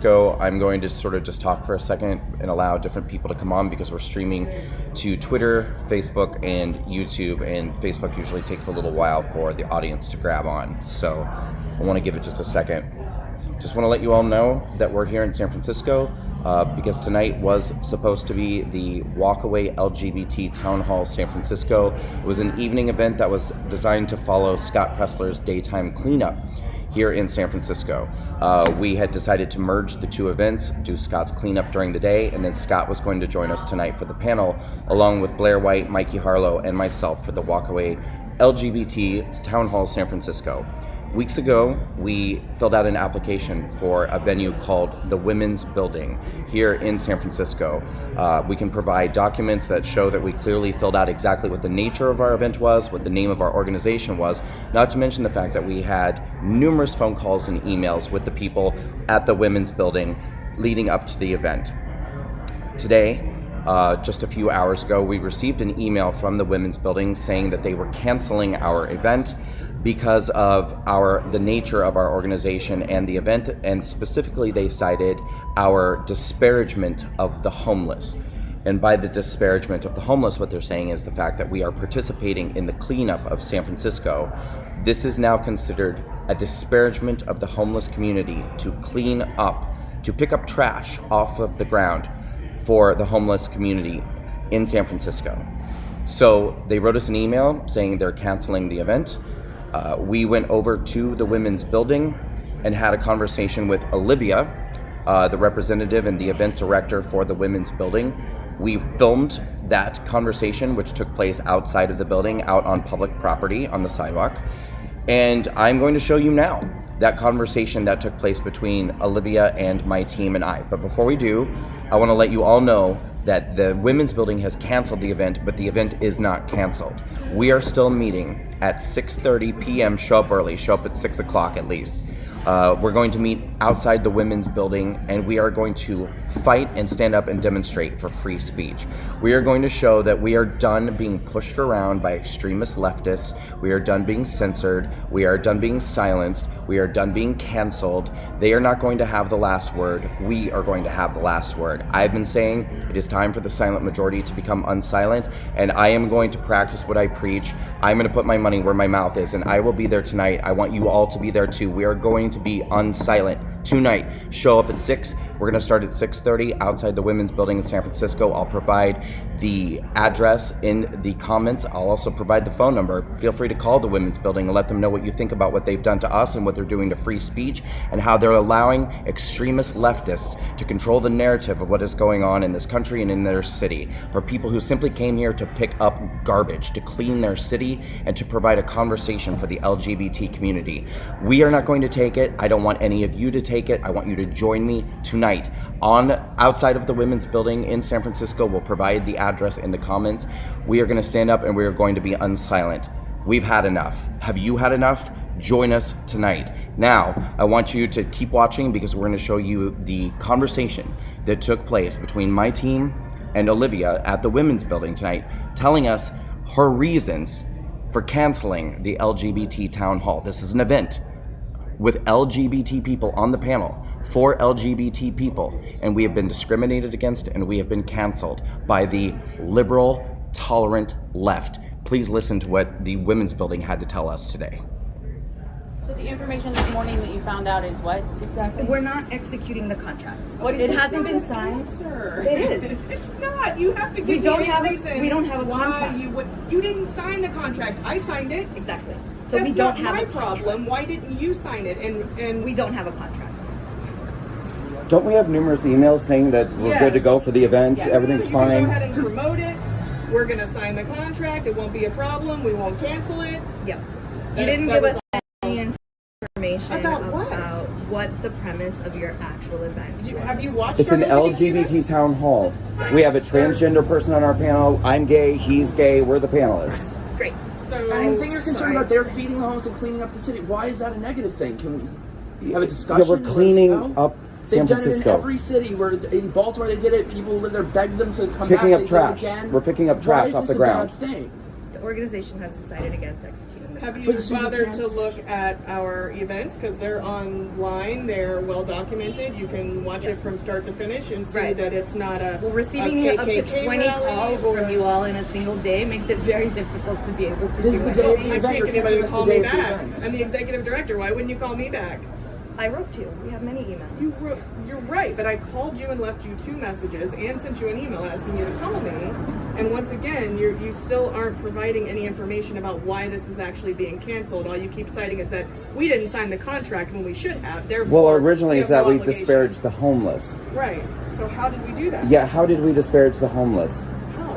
I'm going to sort of just talk for a second and allow different people to come on because we're streaming to Twitter, Facebook, and YouTube, and Facebook usually takes a little while for the audience to grab on. So I want to give it just a second. Just want to let you all know that we're here in San Francisco because tonight was supposed to be the Walkaway LGBT Town Hall San Francisco. It was an evening event that was designed to follow Scott Pressler's daytime cleanup here in San Francisco. We had decided to merge the two events, do Scott's cleanup during the day, and then Scott was going to join us tonight for the panel, along with Blair White, Mikey Harlow, and myself for the Walkaway LGBT Town Hall San Francisco. Weeks ago, we filled out an application for a venue called the Women's Building here in San Francisco. We can provide documents that show that we clearly filled out exactly what the nature of our event was, what the name of our organization was, not to mention the fact that we had numerous phone calls and emails with the people at the Women's Building leading up to the event. Today, just a few hours ago, we received an email from the Women's Building saying that they were canceling our event because of the nature of our organization and the event, and specifically they cited our disparagement of the homeless. And by the disparagement of the homeless, what they're saying is the fact that we are participating in the cleanup of San Francisco. This is now considered a disparagement of the homeless community to clean up, to pick up trash off of the ground for the homeless community in San Francisco. So they wrote us an email saying they're canceling the event. We went over to the Women's Building and had a conversation with Olivia, the representative and the event director for the Women's Building. We filmed that conversation, which took place outside of the building, out on public property on the sidewalk. And I'm going to show you now that conversation that took place between Olivia and my team and I. But before we do, I want to let you all know that the Women's Building has canceled the event, but the event is not canceled. We are still meeting at 6:30 p.m. Show up early, show up at 6 o'clock at least. We're going to meet outside the Women's Building, and we are going to fight and stand up and demonstrate for free speech. We are going to show that we are done being pushed around by extremist leftists. We are done being censored. We are done being silenced. We are done being canceled. They are not going to have the last word. We are going to have the last word. I've been saying it is time for the silent majority to become unsilent, and I am going to practice what I preach. I'm going to put my money where my mouth is, and I will be there tonight. I want you all to be there too. We are going to be unsilent tonight. Show up at 6. We're going to start at 6:30 outside the Women's Building in San Francisco. I'll provide the address in the comments. I'll also provide the phone number. Feel free to call the Women's Building and let them know what you think about what they've done to us and what they're doing to free speech and how they're allowing extremist leftists to control the narrative of what is going on in this country and in their city. For people who simply came here to pick up garbage, to clean their city, and to provide a conversation for the LGBT community. We are not going to take it. I don't want any of you to take it. I want you to join me tonight outside of the Women's Building in San Francisco. We'll provide the address in the comments. We are going to stand up and we are going to be unsilent. We've had enough. Have you had enough? Join us tonight. Now, I want you to keep watching because we're going to show you the conversation that took place between my team and Olivia at the Women's Building tonight, telling us her reasons for canceling the LGBT Town Hall. This is an event with LGBT people on the panel, for LGBT people, and we have been discriminated against and we have been canceled by the liberal, tolerant left. Please listen to what the Women's Building had to tell us today. So the information this morning that you found out is what exactly? We're not executing the contract. What is it hasn't been signed. Answer. It is. It's not. You have to give We don't me a have reason. we don't have a why contract. you didn't sign the contract. I signed it. Exactly. So That's we don't not have my a contract. problem. Why didn't you sign it? And We don't have a contract. Don't we have numerous emails saying that we're good to go for the event, Yes. everything's You can fine? Go ahead and promote it. We're gonna sign the contract. It won't be a problem. We won't cancel it. Yep. You That- didn't that give was us any information About about what? what the premise of your actual event was. Have you watched? It's our an LGBT LGBT events? town hall. We have a transgender person on our panel. I'm gay, he's gay, we're the panelists. Great. So Anything you're concerned about, they're feeding the homeless and cleaning up the city. Why is that a negative thing? Can we have a discussion? Yeah, we're cleaning up San They've done it in Francisco. every city. Where in Baltimore they did it. People live there, begged them to come Picking back. up they did it trash. again. We're picking up trash Why off is the this ground. A bad thing? The organization has decided against executing the Have contract. you But so you bothered to can't- look at our events? Because they're online, they're well documented. You can watch it from start to finish and see Right. that it's not a Well, receiving a up to KKK 20 rally calls or- from you all in a single day makes it very difficult to be able to This do is the day of the anything. I event. can't You're get anybody to canceling call the me day of the back. event. I'm the executive director. Why wouldn't you call me back? I wrote to you. We have many emails. You're right, but I called you and left you 2 messages and sent you an email asking you to call me. And once again, you still aren't providing any information about why this is actually being canceled. All you keep citing is that we didn't sign the contract when we should have. Therefore, Well, originally we is have that no we obligation. disparaged the homeless. Right. So how did we do that? Yeah, how did we disparage the homeless? How?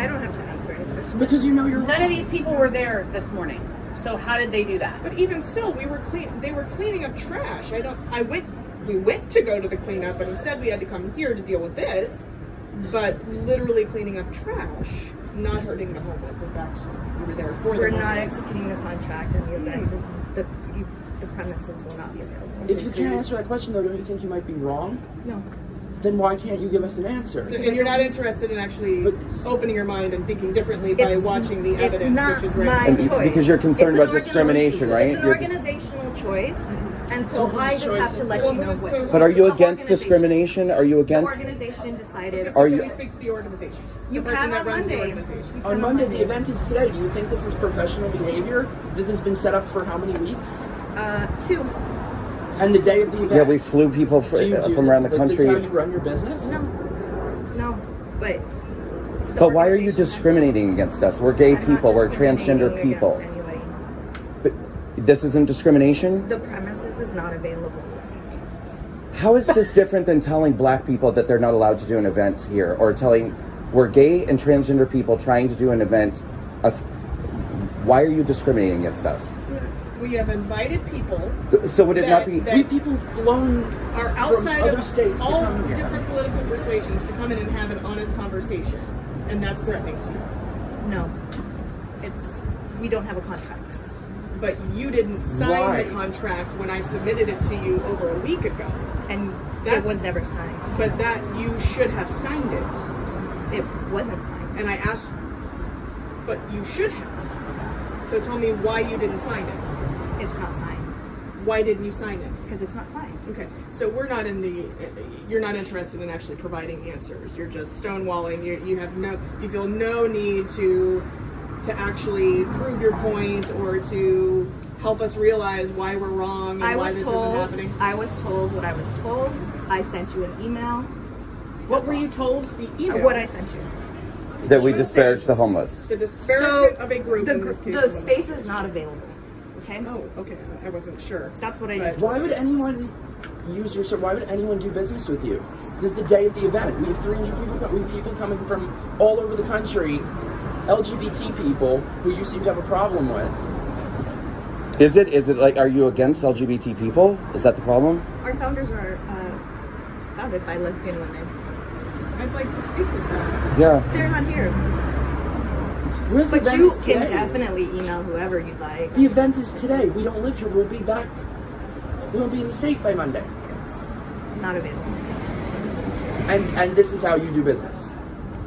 I don't have to answer any questions. Because you know you're None of these people were there this morning. So how did they do that? But even still, they were cleaning up trash. We went to go to the cleanup, but instead we had to come here to deal with this. But literally cleaning up trash, not hurting the homeless. In fact, we were there for We're the not homeless. executing the contract, and the event is the premises will not be available. If you can't answer that question, though, don't you think you might be wrong? No. Then why can't you give us an answer? And you're not interested in actually But- opening your mind and thinking differently by watching the evidence, It's not which is my right. And choice. because you're concerned It's an about discrimination, right? It's an You're just- organizational choice, and so I just have to let you know what. But are you The against organization- discrimination? Are you The against? organization decided. So Are can you- we speak to the organization? You the person can that on runs the Monday. organization. On Monday, the event is today. Do you think this is professional behavior that has been set up for how many weeks? 2. And the day of the event. Yeah, we flew people Do you do- from around the but country. That's how you run your business? No, but. the But why are you organization- discriminating against us? We're gay I'm not people. We're discriminating transgender people. against anybody. But this isn't discrimination? The premises is not available this evening. How is this different than telling black people that they're not allowed to do an event here? Or telling we're gay and transgender people trying to do an event? Why are you discriminating against us? We have invited people So would it not be... that- We people flown are from outside other of states to all come here. different political persuasions to come in and have an honest conversation, and that's threatening to you. No, we don't have a contract. But you didn't sign Why? the contract when I submitted it to you over a week ago. And That's- it was never signed. But that you should have signed it. It wasn't signed. And I asked, but you should have. So tell me why you didn't sign it. It's not signed Why didn't you sign it? because it's not signed. Okay, so we're not you're not interested in actually providing answers. You're just stonewalling. You feel no need to actually prove your point or to help us realize why we're wrong and why this isn't happening. I was told what I was told. I sent you an email. What were you told? The email. What I sent you. That we disparage the homeless. The disparagement of a group in this case. The space is not available. Okay. Oh, okay. I wasn't sure. That's what I But- just. Why would anyone use your Why would anyone do business with you? This is the day of the event. We have 300 people. We have people coming from all over the country, LGBT people who you seem to have a problem with. Is it like, are you against LGBT people? Is that the problem? Our founders are founded by lesbian women. I'd like to speak with them. Yeah. They're not here. Where's the But event you is can today? definitely email whoever you'd like. The event is today. We don't live here. We'll be back. We won't be in the state by Monday. Not available. And this is how you do business.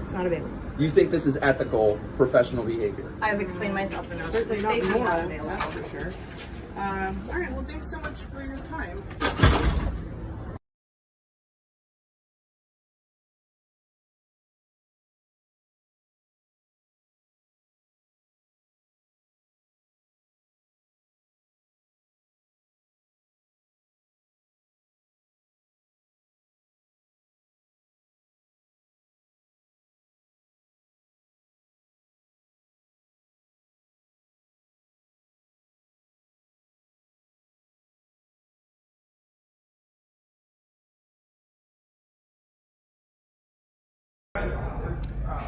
It's not available. You think this is ethical, professional behavior? I've explained myself enough. Certainly The not space is moral, not available. that's for sure. All right, well, thanks so much for your time.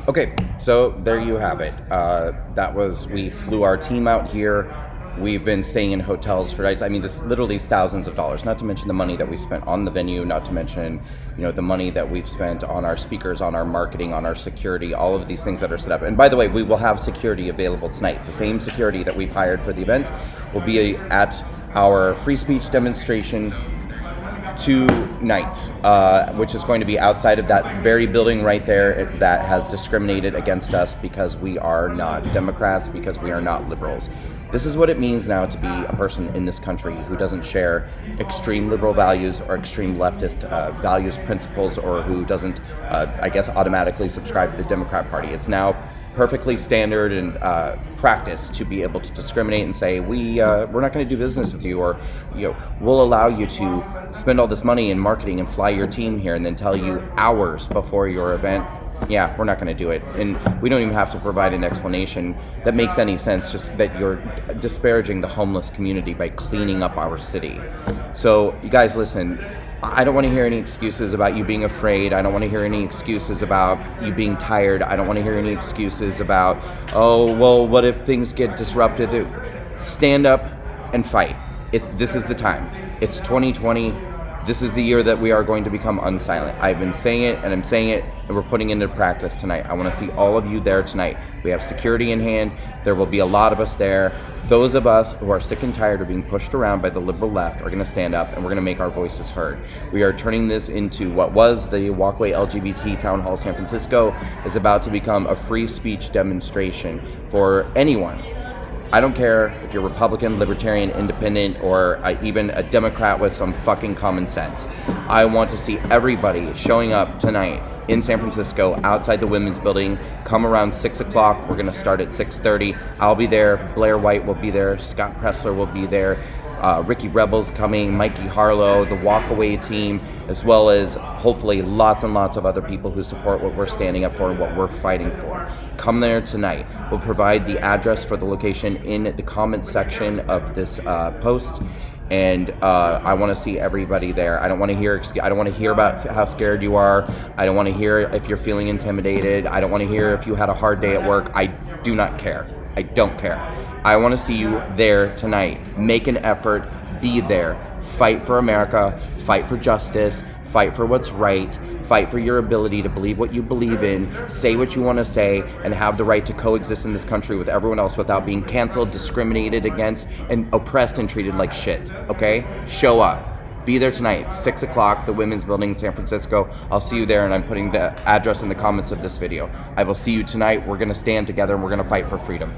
Okay, so there you have it. We flew our team out here. We've been staying in hotels for nights. I mean, this literally is thousands of dollars, not to mention the money that we spent on the venue, not to mention, the money that we've spent on our speakers, on our marketing, on our security, all of these things that are set up. And by the way, we will have security available tonight. The same security that we've hired for the event will be at our free speech demonstration tonight, which is going to be outside of that very building right there that has discriminated against us because we are not Democrats, because we are not liberals. This is what it means now to be a person in this country who doesn't share extreme liberal values or extreme leftist values, principles, or who doesn't, I guess, automatically subscribe to the Democrat Party. It's now perfectly standard and practice to be able to discriminate and say we're not going to do business with you, or we'll allow you to spend all this money in marketing and fly your team here and then tell you hours before your event, yeah, we're not going to do it. And we don't even have to provide an explanation that makes any sense, just that you're disparaging the homeless community by cleaning up our city. So you guys, listen, I don't want to hear any excuses about you being afraid. I don't want to hear any excuses about you being tired. I don't want to hear any excuses about, oh, well, what if things get disrupted? Stand up and fight. This is the time. It's 2020. This is the year that we are going to become unsilent. I've been saying it, and I'm saying it, and we're putting it into practice tonight. I want to see all of you there tonight. We have security in hand. There will be a lot of us there. Those of us who are sick and tired of being pushed around by the liberal left are going to stand up, and we're going to make our voices heard. We are turning this into what was the Walkway LGBT Town Hall San Francisco is about to become a free speech demonstration for anyone. I don't care if you're Republican, Libertarian, Independent, or even a Democrat with some fucking common sense. I want to see everybody showing up tonight in San Francisco outside the Women's Building. Come around 6 o'clock. We're going to start at 6:30. I'll be there. Blair White will be there. Scott Pressler will be there. Ricky Rebel's coming, Mikey Harlow, the Walkaway team, as well as hopefully lots and lots of other people who support what we're standing up for and what we're fighting for. Come there tonight. We'll provide the address for the location in the comments section of this post. And I want to see everybody there. I don't want to hear about how scared you are. I don't want to hear if you're feeling intimidated. I don't want to hear if you had a hard day at work. I do not care. I don't care. I want to see you there tonight. Make an effort. Be there. Fight for America. Fight for justice. Fight for what's right. Fight for your ability to believe what you believe in. Say what you want to say, and have the right to coexist in this country with everyone else without being canceled, discriminated against, and oppressed and treated like shit. Okay? Show up. Be there tonight, 6 o'clock, the Women's Building in San Francisco. I'll see you there, and I'm putting the address in the comments of this video. I will see you tonight. We're going to stand together, and we're going to fight for freedom.